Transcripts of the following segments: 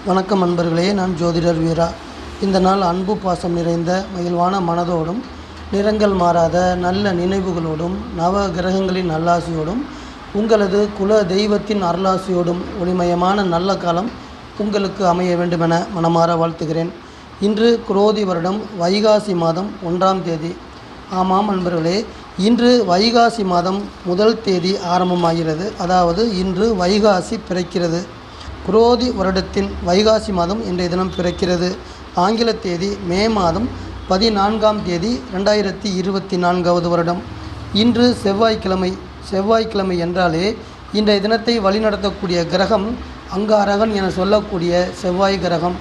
வணக்கம் நண்பர்களே, நான் ஜோதிடர் வீரா. இந்த நாள் அன்பு பாசம் நிறைந்த மகிழ்வான மனதோடும் நிறங்கள் மாறாத நல்ல நினைவுகளோடும் நவ கிரகங்களின் நல்லாசியோடும் உங்களது குல தெய்வத்தின் அருளாசியோடும் ஒளிமயமான நல்ல காலம் உங்களுக்கு அமைய வேண்டுமென மனமாற வாழ்த்துகிறேன். இன்று குரோதி வருடம் வைகாசி மாதம் 1ஆம் தேதி. ஆமாம் நண்பர்களே, இன்று வைகாசி மாதம் 1 தேதி ஆரம்பமாகிறது. அதாவது இன்று வைகாசி பிறக்கிறது. குரோதி வருடத்தின் வைகாசி மாதம் இன்றைய தினம் பிறக்கிறது. ஆங்கில தேதி மே மாதம் 14ஆம் தேதி 2024வது வருடம். இன்று செவ்வாய்க்கிழமை. செவ்வாய்க்கிழமை என்றாலே இன்றைய தினத்தை வழிநடத்தக்கூடிய கிரகம் அங்காரகன் என சொல்லக்கூடிய செவ்வாய் கிரகம்.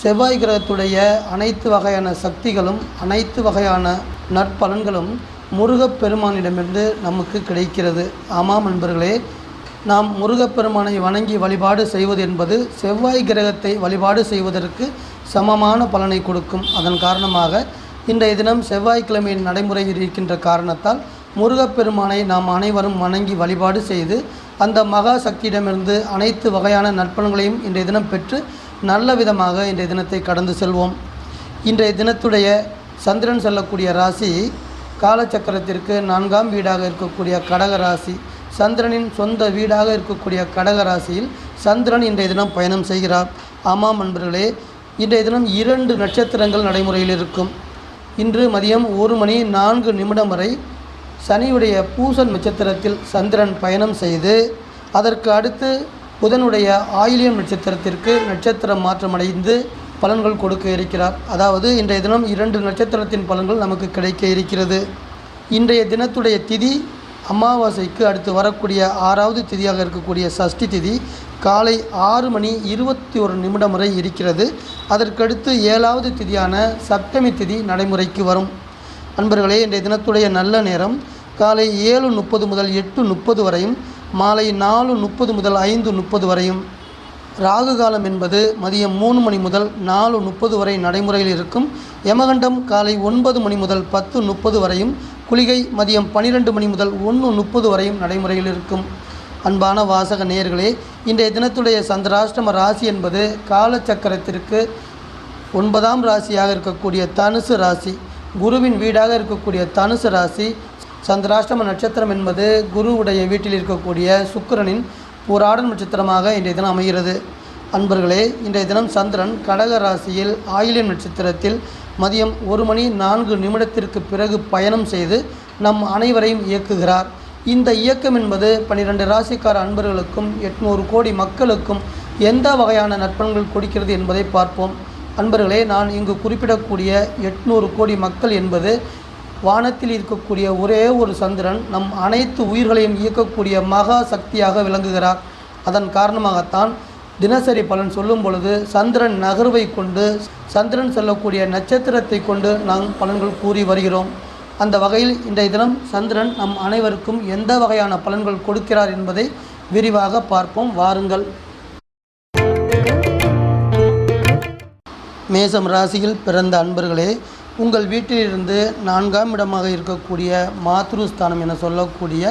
செவ்வாய் கிரகத்துடைய அனைத்து வகையான சக்திகளும் அனைத்து வகையான நற்பலன்களும் முருகப்பெருமானிடமிருந்து நமக்கு கிடைக்கிறது. ஆமாம் நண்பர்களே, நாம் முருகப்பெருமானை வணங்கி வழிபாடு செய்வது என்பது செவ்வாய் கிரகத்தை வழிபாடு செய்வதற்கு சமமான பலனை கொடுக்கும். அதன் காரணமாக இன்றைய தினம் செவ்வாய்க்கிழமையின் நடைமுறையில் இருக்கின்ற காரணத்தால் முருகப்பெருமானை நாம் அனைவரும் வணங்கி வழிபாடு செய்து அந்த மகா சக்தியிடமிருந்து அனைத்து வகையான நற்பலன்களையும் இன்றைய தினம் பெற்று நல்ல விதமாக இன்றைய தினத்தை கடந்து செல்வோம். இன்றைய தினத்துடைய சந்திரன் செல்லக்கூடிய ராசி காலச்சக்கரத்திற்கு 4ஆம் வீடாக இருக்கக்கூடிய கடக ராசி. சந்திரனின் சொந்த வீடாக இருக்கக்கூடிய கடக ராசியில் சந்திரன் இன்றைய தினம் பயணம் செய்கிறார். ஆமாம் நண்பர்களே, இன்றைய தினம் 2 நட்சத்திரங்கள் நடைமுறையில் இருக்கும். இன்று மதியம் 1:04 வரை சனியுடைய பூசல் நட்சத்திரத்தில் சந்திரன் பயணம் செய்து அதற்கு அடுத்து புதனுடைய ஆயில்யம் நட்சத்திரத்திற்கு நட்சத்திரம் மாற்றமடைந்து பலன்கள் கொடுக்க இருக்கிறார். அதாவது இன்றைய தினம் 2 நட்சத்திரத்தின் பலன்கள் நமக்கு கிடைக்க இருக்கிறது. இன்றைய தினத்துடைய திதி அமாவாசைக்கு அடுத்து வரக்கூடிய 6வது திதியாக இருக்கக்கூடிய சஷ்டி திதி காலை 6:21 வரை இருக்கிறது. அதற்கடுத்து 7வது திதியான சப்தமி திதி நடைமுறைக்கு வரும். நண்பர்களே, இன்றைய தினத்துடைய நல்ல நேரம் காலை 7:30 முதல் 8:30 வரையும், மாலை 4:30 முதல் 5:30 வரையும். ராகு காலம் என்பது மதியம் 3 மணி முதல் 4:30 வரை நடைமுறையில் இருக்கும். யமகண்டம் காலை 9 மணி முதல் 10:30 வரையும், குளிகை மதியம் 12 மணி முதல் 1:30 வரையும் நடைமுறையில் இருக்கும். அன்பான வாசக நேயர்களே, இன்றைய தினத்துடைய சந்திராஷ்டம ராசி என்பது காலச்சக்கரத்திற்கு 9ஆம் ராசியாக இருக்கக்கூடிய தனுசு ராசி, குருவின் வீடாக இருக்கக்கூடிய தனுசு ராசி. சந்திராஷ்டம நட்சத்திரம் என்பது குருவுடைய வீட்டில் இருக்கக்கூடிய சுக்கிரனின் பூராடம் நட்சத்திரமாக இன்றைய தினம் அமைகிறது. அன்பர்களே, இன்றைய தினம் சந்திரன் கடக ராசியில் ஆயில்யம் நட்சத்திரத்தில் மதியம் 1:04 பிறகு பயணம் செய்து நம் அனைவரையும் இயக்குகிறார். இந்த இயக்கம் என்பது 12 ராசிக்கார அன்பர்களுக்கும் 800 கோடி மக்களுக்கும் எந்த வகையான நற்பலன்கள் கொடுக்கிறது என்பதை பார்ப்போம். அன்பர்களே, நான் இங்கு குறிப்பிடக்கூடிய 800 கோடி மக்கள் என்பது வானத்தில் இருக்கக்கூடிய ஒரே ஒரு சந்திரன் நம் அனைத்து உயிர்களையும் இயக்கக்கூடிய மகா சக்தியாக விளங்குகிறார். அதன் காரணமாகத்தான் தினசரி பலன் சொல்லும் பொழுது சந்திரன் நகர்வை கொண்டு, சந்திரன் செல்லக்கூடிய நட்சத்திரத்தை கொண்டு நாம் பலன்கள் கூறி வருகிறோம். அந்த வகையில் இன்றைய தினம் சந்திரன் நம் அனைவருக்கும் எந்த வகையான பலன்கள் கொடுக்கிறார் என்பதை விரிவாக பார்ப்போம். வாருங்கள். மேசம் ராசியில் பிறந்த அன்பர்களே, உங்கள் வீட்டிலிருந்து 4ஆம் இடமாக இருக்கக்கூடிய மாத்ருஸ்தானம் என சொல்லக்கூடிய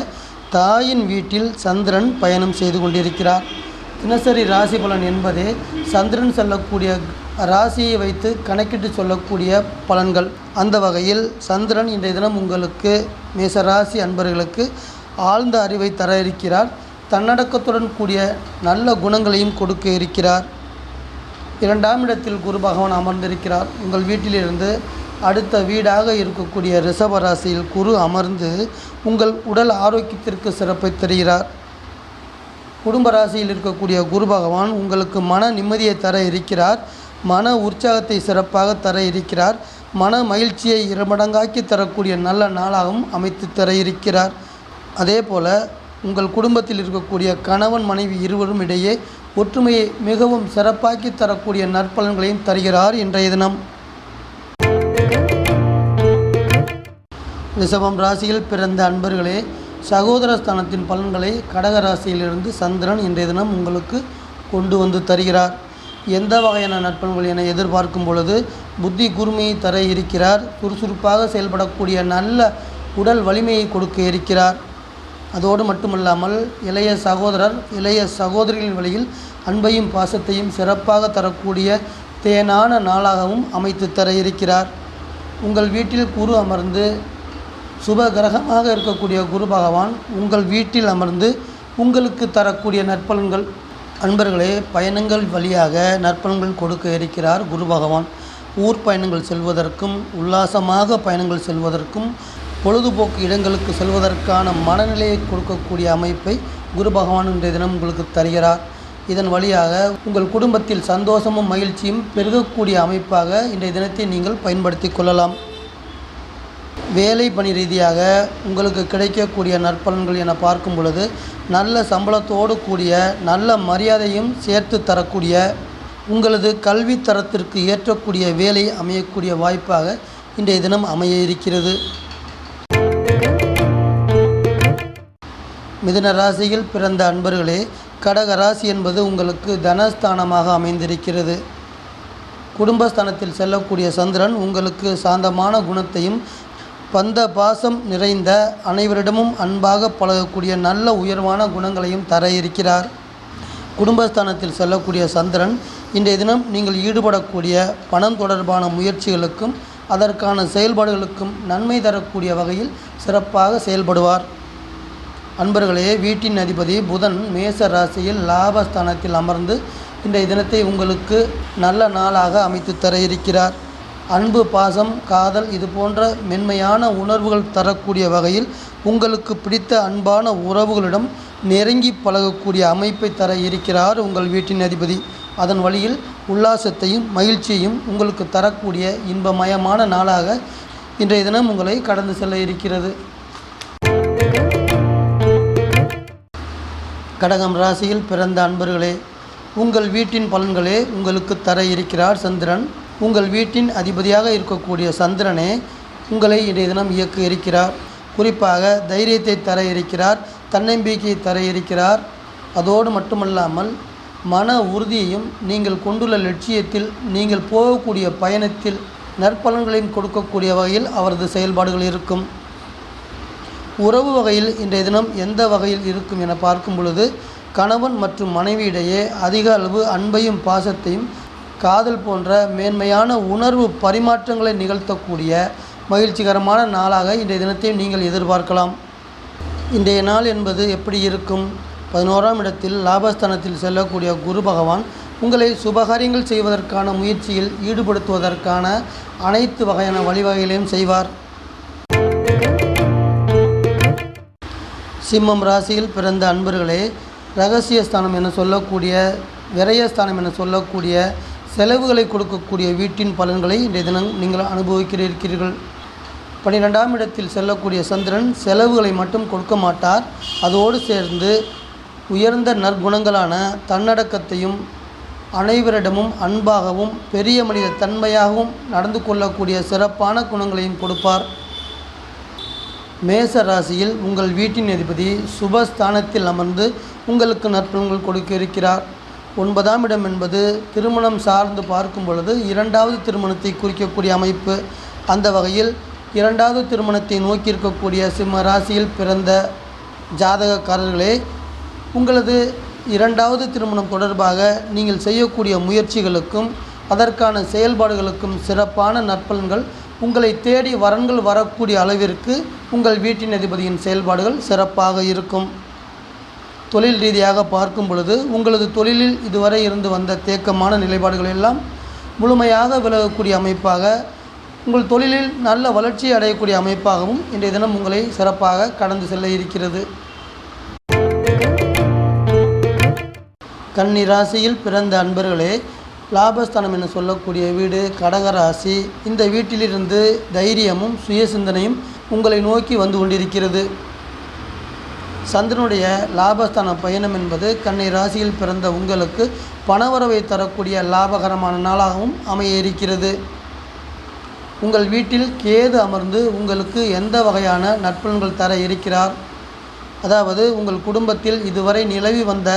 தாயின் வீட்டில் சந்திரன் பயணம் செய்து கொண்டிருக்கிறார். தினசரி ராசி பலன் என்பதே சந்திரன் செல்லக்கூடிய ராசியை வைத்து கணக்கிட்டு சொல்லக்கூடிய பலன்கள். அந்த வகையில் சந்திரன் இன்றைய தினம் உங்களுக்கு மேசராசி அன்பர்களுக்கு ஆழ்ந்த அறிவை தர இருக்கிறார். தன்னடக்கத்துடன் கூடிய நல்ல குணங்களையும் கொடுக்க இருக்கிறார். 2ஆம் இடத்தில் குரு பகவான் அமர்ந்திருக்கிறார். உங்கள் வீட்டிலிருந்து அடுத்த வீடாக இருக்கக்கூடிய ரிஷப ராசியில் குரு அமர்ந்து உங்கள் உடல் ஆரோக்கியத்திற்கு சிறப்பை தருகிறார். குடும்ப ராசியில் இருக்கக்கூடிய குரு பகவான் உங்களுக்கு மன நிம்மதியை தர இருக்கிறார். மன உற்சாகத்தை சிறப்பாக தர இருக்கிறார். மன மகிழ்ச்சியை 2 மடங்காக்கி தரக்கூடிய நல்ல நாளாகவும் அமைத்து தர இருக்கிறார். அதே போல் உங்கள் குடும்பத்தில் இருக்கக்கூடிய கணவன் மனைவி இருவரும் இடையே ஒற்றுமையை மிகவும் சிறப்பாக்கி தரக்கூடிய நற்பலன்களையும் தருகிறார். இன்றைய தினம் ரிஷபம் ராசியில் பிறந்த அன்பர்களே, சகோதரஸ்தானத்தின் பலன்களை கடக ராசியிலிருந்து சந்திரன் இன்றைய தினம் உங்களுக்கு கொண்டு வந்து தருகிறார். எந்த வகையான நற்பலன்கள் என எதிர்பார்க்கும் பொழுது புத்தி கூர்மையை தர இருக்கிறார். சுறுசுறுப்பாக செயல்படக்கூடிய நல்ல உடல் வலிமையை கொடுக்க இருக்கிறார். அதோடு மட்டுமல்லாமல் இளைய சகோதரர் இளைய சகோதரிகளின் வழியில் அன்பையும் பாசத்தையும் சிறப்பாக தரக்கூடிய தேனான நாளாகவும் அமைத்து தர இருக்கிறார். உங்கள் வீட்டில் குரு அமர்ந்து சுப கிரகமாக இருக்கக்கூடிய குரு பகவான் உங்கள் வீட்டில் அமர்ந்து உங்களுக்கு தரக்கூடிய நற்பலன்கள். அன்பர்களே, பயணங்கள் வழியாக நற்பலன்கள் கொடுக்க இருக்கிறார் குரு பகவான். ஊர் பயணங்கள் செல்வதற்கும், உல்லாசமாக பயணங்கள் செல்வதற்கும், பொழுதுபோக்கு இடங்களுக்கு செல்வதற்கான மனநிலையை கொடுக்கக்கூடிய அமைப்பை குரு பகவான் இன்றைய தினம் உங்களுக்கு தருகிறார். இதன் வழியாக உங்கள் குடும்பத்தில் சந்தோஷமும் மகிழ்ச்சியும் பெருகக்கூடிய அமைப்பாக இன்றைய தினத்தை நீங்கள் பயன்படுத்தி கொள்ளலாம். வேலை பணி ரீதியாக உங்களுக்கு கிடைக்கக்கூடிய நற்பலன்கள் என பார்க்கும் பொழுது, நல்ல சம்பளத்தோடு கூடிய நல்ல மரியாதையும் சேர்த்து தரக்கூடிய, உங்களது கல்வி தரத்திற்கு ஏற்றக்கூடிய வேலை அமையக்கூடிய வாய்ப்பாக இன்றைய தினம் அமைய இருக்கிறது. மிதுன ராசியில் பிறந்த அன்பர்களே, கடக ராசி என்பது உங்களுக்கு தனஸ்தானமாக அமைந்திருக்கிறது. குடும்பஸ்தானத்தில் செல்லக்கூடிய சந்திரன் உங்களுக்கு சாந்தமான குணத்தையும் பந்த பாசம் நிறைந்த அனைவரிடமும் அன்பாக பழகக்கூடிய நல்ல உயர்வான குணங்களையும் தர இருக்கிறார். குடும்பஸ்தானத்தில் செல்லக்கூடிய சந்திரன் இன்றைய தினம் நீங்கள் ஈடுபடக்கூடிய பணம் தொடர்பான முயற்சிகளுக்கும் அதற்கான செயல்பாடுகளுக்கும் நன்மை தரக்கூடிய வகையில் சிறப்பாக செயல்படுவார். அன்பர்களே, வீட்டின் அதிபதி புதன் மேச ராசியில் லாபஸ்தானத்தில் அமர்ந்து இன்றைய தினத்தை உங்களுக்கு நல்ல நாளாக அமைத்து தர இருக்கிறார். அன்பு, பாசம், காதல் இது போன்ற மென்மையான உணர்வுகள் தரக்கூடிய வகையில் உங்களுக்கு பிடித்த அன்பான உறவுகளிடம் நெருங்கி பழகக்கூடிய அமைப்பை தர இருக்கிறார் உங்கள் வீட்டின் அதிபதி. அதன் வழியில் உல்லாசத்தையும் மகிழ்ச்சியையும் உங்களுக்கு தரக்கூடிய இன்பமயமான நாளாக இன்றைய தினம் உங்களை கடந்து செல்ல இருக்கிறது. கடகம் ராசியில் பிறந்த அன்பர்களே, உங்கள் வீட்டின் பலன்களே உங்களுக்கு தர இருக்கிறார் சந்திரன். உங்கள் வீட்டின் அதிபதியாக இருக்கக்கூடிய சந்திரனே உங்களை இன்றைய தினம் இயக்க இருக்கிறார். குறிப்பாக தைரியத்தை தர இருக்கிறார், தன்னம்பிக்கையை தர இருக்கிறார். அதோடு மட்டுமல்லாமல் மன உறுதியையும் நீங்கள் கொண்டுள்ள லட்சியத்தில் நீங்கள் போகக்கூடிய பயணத்தில் நற்பலன்களையும் கொடுக்கக்கூடிய வகையில் அவரது செயல்பாடுகள் இருக்கும். உறவு வகையில் இன்றைய தினம் எந்த வகையில் இருக்கும் என பார்க்கும் பொழுது, கணவன் மற்றும் மனைவியிடையே அதிக அளவு அன்பையும் பாசத்தையும் காதல் போன்ற மேன்மையான உணர்வு பரிமாற்றங்களை நிகழ்த்தக்கூடிய மகிழ்ச்சிகரமான நாளாக இன்றைய தினத்தையும் நீங்கள் எதிர்பார்க்கலாம். இன்றைய நாள் என்பது எப்படி இருக்கும்? 11ஆம் இடத்தில் லாபஸ்தானத்தில் செல்லக்கூடிய குரு பகவான் உங்களை சுபகாரியங்கள் செய்வதற்கான முயற்சியில் ஈடுபடுத்துவதற்கான அனைத்து வகையான வழிவகைகளையும் செய்வார். சிம்மம் ராசியில் பிறந்த அன்பர்களே, இரகசியஸ்தானம் என சொல்லக்கூடிய, விரயஸ்தானம் என சொல்லக்கூடிய செலவுகளை கொடுக்கக்கூடிய வீட்டின் பலன்களை இன்றைய தினம் நீங்கள் அனுபவிக்கிறீர்கள். 12ஆம் இடத்தில் செல்லக்கூடிய சந்திரன் செலவுகளை மட்டும் கொடுக்க மாட்டார். அதோடு சேர்ந்து உயர்ந்த நற்குணங்களான தன்னடக்கத்தையும் அனைவரிடமும் அன்பாகவும் பெரிய மனித தன்மையாகவும் நடந்து கொள்ளக்கூடிய சிறப்பான குணங்களையும் கொடுப்பார். மேச ராசியில் உங்கள் வீட்டின் அதிபதி சுபஸ்தானத்தில் அமர்ந்து உங்களுக்கு நற்பலன்கள் கொடுக்க இருக்கிறார். 9ஆம் இடம் என்பது திருமணம் சார்ந்து பார்க்கும் பொழுது 2வது திருமணத்தை குறிக்கக்கூடிய அமைப்பு. அந்த வகையில் 2வது திருமணத்தை நோக்கி இருக்கக்கூடிய சிம்ம ராசியில் பிறந்த ஜாதகக்காரர்களே, உங்களது 2வது திருமணம் தொடர்பாக நீங்கள் செய்யக்கூடிய முயற்சிகளுக்கும் அதற்கான செயல்பாடுகளுக்கும் சிறப்பான நற்பலன்கள் உங்களை தேடி வரன்கள் வரக்கூடிய அளவிற்கு உங்கள் வீட்டின் அதிபதியின் செயல்பாடுகள் சிறப்பாக இருக்கும். தொழில் ரீதியாக பார்க்கும் பொழுது உங்களது தொழிலில் இதுவரை இருந்து வந்த தேக்கமான நிலைப்பாடுகள் எல்லாம் முழுமையாக விலகக்கூடிய அமைப்பாக, உங்கள் தொழிலில் நல்ல வளர்ச்சி அடையக்கூடிய அமைப்பாகவும் இன்றைய தினம் உங்களை சிறப்பாக கடந்து செல்ல இருக்கிறது. கன்னி ராசியில் பிறந்த அன்பர்களே, லாபஸ்தானம் என சொல்லக்கூடிய வீடு கடகராசி. இந்த வீட்டிலிருந்து தைரியமும் சுய சிந்தனையும் உங்களை நோக்கி வந்து கொண்டிருக்கிறது. சந்திரனுடைய லாபஸ்தான பயணம் என்பது கன்னி ராசியில் பிறந்த உங்களுக்கு பணவரவை தரக்கூடிய லாபகரமான நாளாகவும் அமைய இருக்கிறது. உங்கள் வீட்டில் கேது அமர்ந்து உங்களுக்கு எந்த வகையான நற்பலன்கள் தர இருக்கிறார்? அதாவது உங்கள் குடும்பத்தில் இதுவரை நிலவி வந்த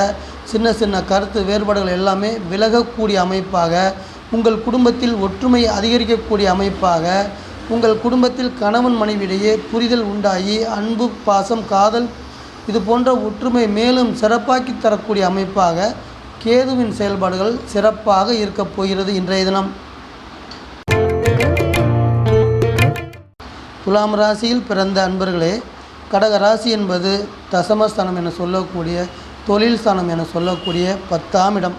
சின்ன சின்ன கருத்து வேறுபாடுகள் எல்லாமே விலகக்கூடிய அமைப்பாக, உங்கள் குடும்பத்தில் ஒற்றுமை அதிகரிக்கக்கூடிய அமைப்பாக, உங்கள் குடும்பத்தில் கணவன் மனைவியிடையே புரிதல் உண்டாகி அன்பு, பாசம், காதல் இது போன்ற ஒற்றுமை மேலும் சிறப்பாக்கி தரக்கூடிய அமைப்பாக கேதுவின் செயல்பாடுகள் சிறப்பாக இருக்கப் போகிறது இன்றைய தினம். துலாம் ராசியில் பிறந்த அன்பர்களே, கடக ராசி என்பது தசமஸ்தானம் என சொல்லக்கூடிய தொழில் ஸ்தானம் என சொல்லக்கூடிய 10ஆம் இடம்.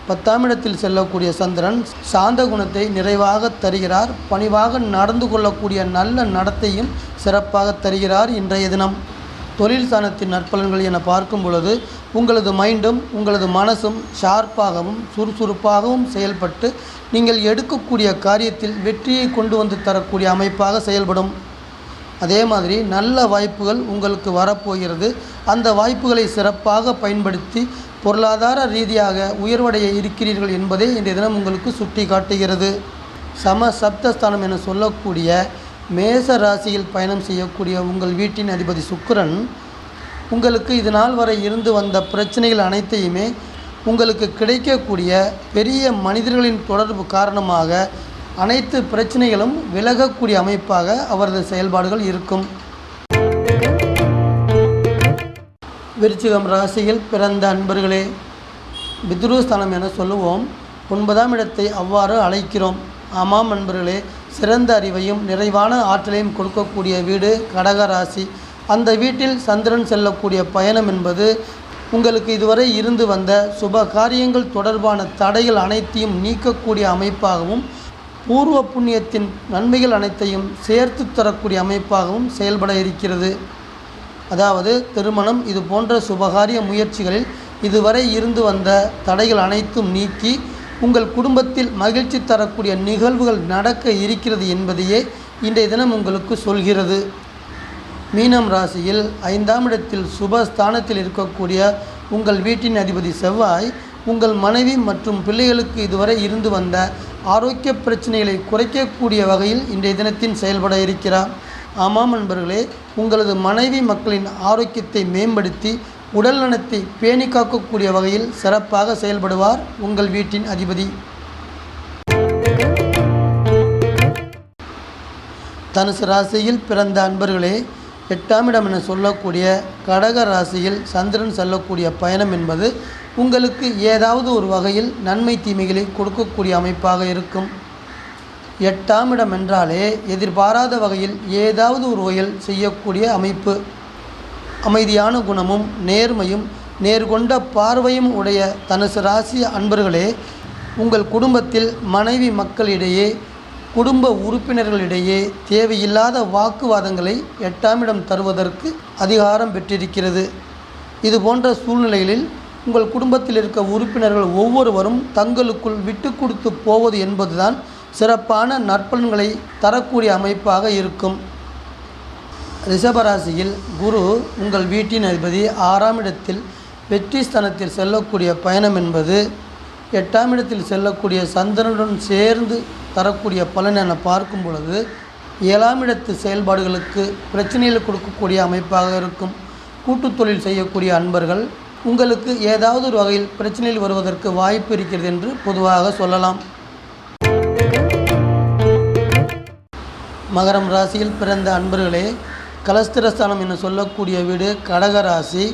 10ஆம் இடத்தில் செல்லக்கூடிய சந்திரன் சாந்த குணத்தை நிறைவாக தருகிறார். பணிவாக நடந்து கொள்ளக்கூடிய நல்ல நடத்தையும் சிறப்பாக தருகிறார் இன்றைய தினம். தொழில் ஸ்தானத்தின் நற்பலன்கள் என பார்க்கும் பொழுது உங்களது மைண்டும் உங்களது மனசும் ஷார்ப்பாகவும் சுறுசுறுப்பாகவும் செயல்பட்டு நீங்கள் எடுக்கக்கூடிய காரியத்தில் வெற்றியை கொண்டு வந்து தரக்கூடிய அமைப்பாக செயல்படும். அதே மாதிரி நல்ல வாய்ப்புகள் உங்களுக்கு வரப்போகிறது. அந்த வாய்ப்புகளை சிறப்பாக பயன்படுத்தி பொருளாதார ரீதியாக உயர்வடைய இருக்கிறீர்கள் என்பதே இன்றைய தினம் உங்களுக்கு சுட்டி காட்டுகிறது. சப்தஸ்தானம் என சொல்லக்கூடிய மேச ராசியில் பயணம் செய்யக்கூடிய உங்கள் வீட்டின் அதிபதி சுக்கிரன் உங்களுக்கு இது நாள் வரை இருந்து வந்த பிரச்சனைகள் அனைத்தையுமே உங்களுக்கு கிடைக்கக்கூடிய பெரிய மனிதர்களின் தொடர்பு காரணமாக அனைத்து பிரச்சனைகளும் விலகக்கூடிய அமைப்பாக அவரது செயல்பாடுகள் இருக்கும். விருச்சிகம் ராசியில் பிறந்த அன்பர்களே, பித்ருஸ்தானம் என சொல்லுவோம். 9ஆம் இடத்தை அவ்வாறு அழைக்கிறோம். ஆமாம் அன்பர்களே, சிறந்த அறிவையும் நிறைவான ஆற்றலையும் கொடுக்கக்கூடிய வீடு கடக ராசி. அந்த வீட்டில் சந்திரன் செல்லக்கூடிய பயணம் என்பது உங்களுக்கு இதுவரை இருந்து வந்த சுப காரியங்கள் தொடர்பான தடைகள் அனைத்தையும் நீக்கக்கூடிய அமைப்பாகவும் பூர்வ புண்ணியத்தின் நன்மைகள் அனைத்தையும் சேர்த்து தரக்கூடிய அமைப்பாகவும் செயல்பட இருக்கிறது. அதாவது திருமணம் இது போன்ற சுபகாரிய முயற்சிகளில் இதுவரை இருந்து வந்த தடைகள் அனைத்தும் நீக்கி உங்கள் குடும்பத்தில் மகிழ்ச்சி தரக்கூடிய நிகழ்வுகள் நடக்க இருக்கிறது என்பதையே இன்றைய தினம் உங்களுக்கு சொல்கிறது. மீனம் ராசியில் 5ஆம் இடத்தில் சுபஸ்தானத்தில் இருக்கக்கூடிய உங்கள் வீட்டின் அதிபதி செவ்வாய் உங்கள் மனைவி மற்றும் பிள்ளைகளுக்கு இதுவரை இருந்து வந்த ஆரோக்கிய பிரச்சனைகளை குறைக்கக்கூடிய வகையில் இன்றைய தினத்தின் செயல்பட இருக்கிறார். ஆமாம் நண்பர்களே, உங்களது மனைவி மக்களின் ஆரோக்கியத்தை மேம்படுத்தி உடல் நலத்தை பேணி காக்கக்கூடிய வகையில் சிறப்பாக செயல்படுவார் உங்கள் வீட்டின் அதிபதி. தனுசு ராசியில் பிறந்த அன்பர்களே, 8ஆம் இடம் என சொல்லக்கூடிய கடக ராசியில் சந்திரன் செல்லக்கூடிய பயணம் என்பது உங்களுக்கு ஏதாவது ஒரு வகையில் நன்மை தீமைகளை கொடுக்கக்கூடிய அமைப்பாக இருக்கும். 8ஆம் இடம் என்றாலே எதிர்பாராத வகையில் ஏதாவது ஒரு வகையில் செய்யக்கூடிய அமைப்பு. அமைதியான குணமும் நேர்மையும் நேர்கொண்ட பார்வையும் உடைய தனுசு ராசி அன்பர்களே, உங்கள் குடும்பத்தில் மனைவி மக்களிடையே குடும்ப உறுப்பினர்களிடையே தேவையில்லாத வாக்குவாதங்களை 8ஆம் இடம் தருவதற்கு அதிகாரம் பெற்றிருக்கிறது. இது போன்ற சூழ்நிலைகளில் உங்கள் குடும்பத்தில் இருக்க உறுப்பினர்கள் ஒவ்வொருவரும் தங்களுக்குள் விட்டு கொடுத்து போவது என்பதுதான் சிறப்பான நற்பலன்களை தரக்கூடிய அமைப்பாக இருக்கும். ரிஷபராசியில் குரு உங்கள் வீட்டின் அதிபதி 6ஆம் இடத்தில் வெற்றி ஸ்தானத்தில் செல்லக்கூடிய பயணம் என்பது 8ஆம் இடத்தில் செல்லக்கூடிய சந்திரனுடன் சேர்ந்து தரக்கூடிய பலன் என பார்க்கும் பொழுது 7ஆம் இடத்து செயல்பாடுகளுக்கு பிரச்சனைகள் கொடுக்கக்கூடிய அமைப்பாக இருக்கும். கூட்டுத் தொழில் செய்யக்கூடிய அன்பர்கள் உங்களுக்கு ஏதாவது ஒரு வகையில் பிரச்சனையில் வருவதற்கு வாய்ப்பு இருக்கிறது என்று பொதுவாக சொல்லலாம். மகரம் ராசியில் பிறந்த அன்பர்களே, கலஸ்திரஸ்தானம் என சொல்லக்கூடிய வீடு கடகராசி.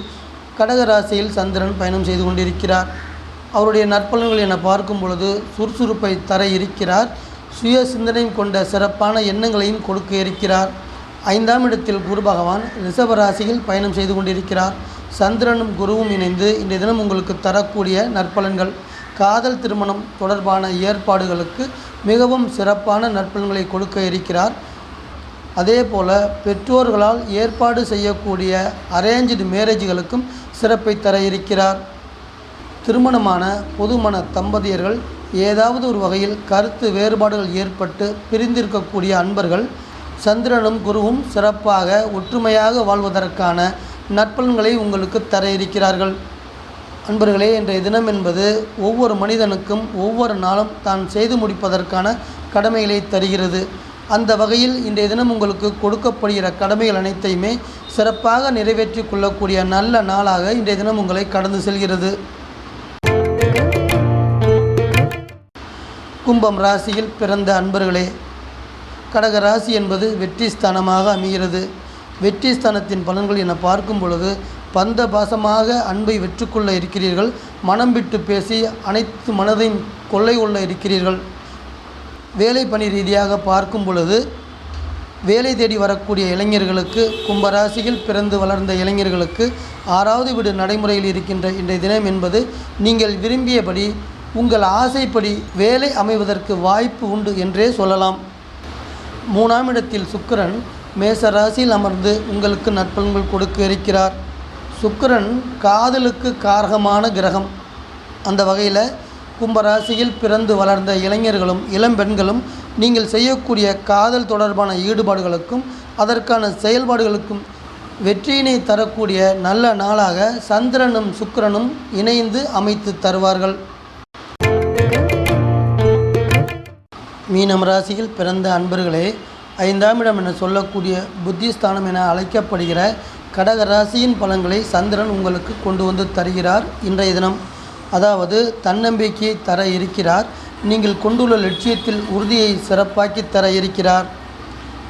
கடகராசியில் சந்திரன் பயணம் செய்து கொண்டிருக்கிறார். அவருடைய நற்பலன்கள் என பார்க்கும் பொழுது சுறுசுறுப்பை தர இருக்கிறார். சுய சிந்தனையும் கொண்ட சிறப்பான எண்ணங்களையும் கொடுக்க இருக்கிறார். 5ஆம் இடத்தில் குரு பகவான் ரிஷபராசியில் பயணம் செய்து கொண்டிருக்கிறார். சந்திரனும் குருவும் இணைந்து இன்றைய தினம் உங்களுக்கு தரக்கூடிய நற்பலன்கள் காதல் திருமணம் தொடர்பான ஏற்பாடுகளுக்கு மிகவும் சிறப்பான நற்பலன்களை கொடுக்க இருக்கிறார். அதே போல் பெற்றோர்களால் ஏற்பாடு செய்யக்கூடிய அரேஞ்சு மேரேஜ்களுக்கும் சிறப்பை தர இருக்கிறார். திருமணமான பொதுமண தம்பதியர்கள் ஏதாவது ஒரு வகையில் கருத்து வேறுபாடுகள் ஏற்பட்டு பிரிந்திருக்கக்கூடிய அன்பர்கள் சந்திரனும் குருவும் சிறப்பாக ஒற்றுமையாக வாழ்வதற்கான நற்பலன்களை உங்களுக்கு தர இருக்கிறார்கள். அன்பர்களே, இன்றைய தினம் என்பது ஒவ்வொரு மனிதனுக்கும் ஒவ்வொரு நாளும் தான் செய்து முடிப்பதற்கான கடமைகளை தருகிறது. அந்த வகையில் இன்றைய தினம் உங்களுக்கு கொடுக்கப்படுகிற கடமைகள் அனைத்தையுமே சிறப்பாக நிறைவேற்றி கொள்ளக்கூடிய நல்ல நாளாக இன்றைய தினம் உங்களை கடந்து செல்கிறது. கும்பம் ராசியில் பிறந்த அன்பர்களே, கடக ராசி என்பது வெற்றி ஸ்தானமாக அமைகிறது. வெற்றி ஸ்தானத்தின் பலன்கள் என பார்க்கும் பொழுது பந்த பாசமாக அன்பை வெற்றுக்கொள்ள இருக்கிறீர்கள். மனம் விட்டு பேசி அனைத்து மனதையும் கொள்ளை கொள்ள இருக்கிறீர்கள். வேலை பணி ரீதியாக பார்க்கும் பொழுது வேலை தேடி வரக்கூடிய இளைஞர்களுக்கு, கும்பராசியில் பிறந்து வளர்ந்த இளைஞர்களுக்கு 6வது வீடு நடைமுறையில் இருக்கின்ற இன்றைய தினம் என்பது நீங்கள் விரும்பியபடி உங்கள் ஆசைப்படி வேலை அமைவதற்கு வாய்ப்பு உண்டு என்றே சொல்லலாம். 3ஆம் இடத்தில் சுக்கிரன் மேச ராசியில் அமர்ந்து உங்களுக்கு நற்பலன்கள் கொடுக்க இருக்கிறார். சுக்கிரன் காதலுக்கு காரகமான கிரகம். அந்த வகையில் கும்பராசியில் பிறந்து வளர்ந்த இளைஞர்களும் இளம்பெண்களும் நீங்கள் செய்யக்கூடிய காதல் தொடர்பான ஈடுபாடுகளுக்கும் அதற்கான செயல்பாடுகளுக்கும் வெற்றியினை தரக்கூடிய நல்ல நாளாக சந்திரனும் சுக்கிரனும் இணைந்து அமைத்து தருவார்கள். மீனம் ராசியில் பிறந்த அன்பர்களே, 5ஆம் இடம் என சொல்லக்கூடிய புத்திஸ்தானம் என அழைக்கப்படுகிற கடக ராசியின் பலன்களை சந்திரன் உங்களுக்கு கொண்டு வந்து தருகிறார். இன்றைய தினம் அதாவது தன்னம்பிக்கையை தர இருக்கிறார். நீங்கள் கொண்டுள்ள லட்சியத்தில் உறுதியை சிறப்பாக்கி தர இருக்கிறார்.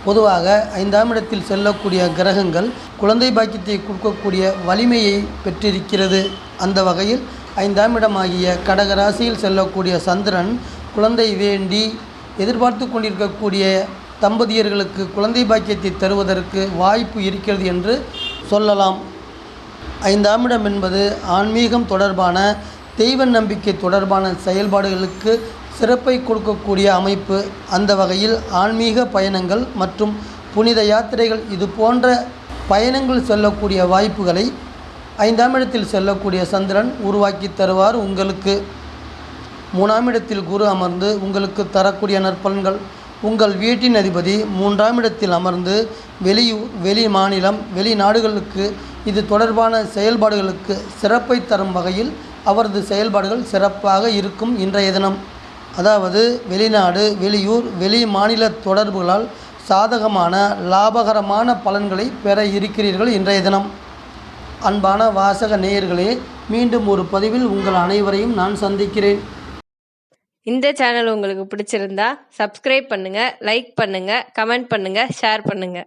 பொதுவாக 5ஆம் இடத்தில் செல்லக்கூடிய கிரகங்கள் குழந்தை பாக்கியத்தை கொடுக்கக்கூடிய வலிமையை பெற்றிருக்கிறது. அந்த வகையில் 5ஆம் இடமாகிய கடக ராசியில் செல்லக்கூடிய சந்திரன் குழந்தை வேண்டி எதிர்பார்த்து கொண்டிருக்கக்கூடிய தம்பதியர்களுக்கு குழந்தை பாக்கியத்தை தருவதற்கு வாய்ப்பு இருக்கிறது என்று சொல்லலாம். 5ஆம் இடம் என்பது ஆன்மீகம் தொடர்பான, தெய்வ நம்பிக்கை தொடர்பான செயல்பாடுகளுக்கு சிறப்பை கொடுக்கக்கூடிய அமைப்பு. அந்த வகையில் ஆன்மீக பயணங்கள் மற்றும் புனித யாத்திரைகள் இது போன்ற பயணங்கள் செல்லக்கூடிய வாய்ப்புகளை 5ஆம் இடத்தில் செல்லக்கூடிய சந்திரன் உருவாக்கி தருவார். உங்களுக்கு 3ஆம் இடத்தில் குரு அமர்ந்து உங்களுக்கு தரக்கூடிய நற்பலன்கள். உங்கள் வீட்டின் அதிபதி 3ஆம் இடத்தில் அமர்ந்து வெளியூர், வெளி மாநிலம், வெளிநாடுகளுக்கு இது தொடர்பான செயல்பாடுகளுக்கு சிறப்பை தரும் வகையில் அவரது செயல்பாடுகள் சிறப்பாக இருக்கும். இன்றைய தினம் அதாவது வெளிநாடு, வெளியூர், வெளி மாநில தொடர்புகளால் சாதகமான லாபகரமான பலன்களை பெற இருக்கிறீர்கள். இன்றைய தினம் அன்பான வாசக நேயர்களே, மீண்டும் ஒரு பதிவில் உங்கள் அனைவரையும் நான் சந்திக்கிறேன். இந்த சேனல் உங்களுக்கு பிடிச்சிருந்தா சப்ஸ்கிரைப் பண்ணுங்க, லைக் பண்ணுங்க, கமெண்ட் பண்ணுங்க, ஷேர் பண்ணுங்க.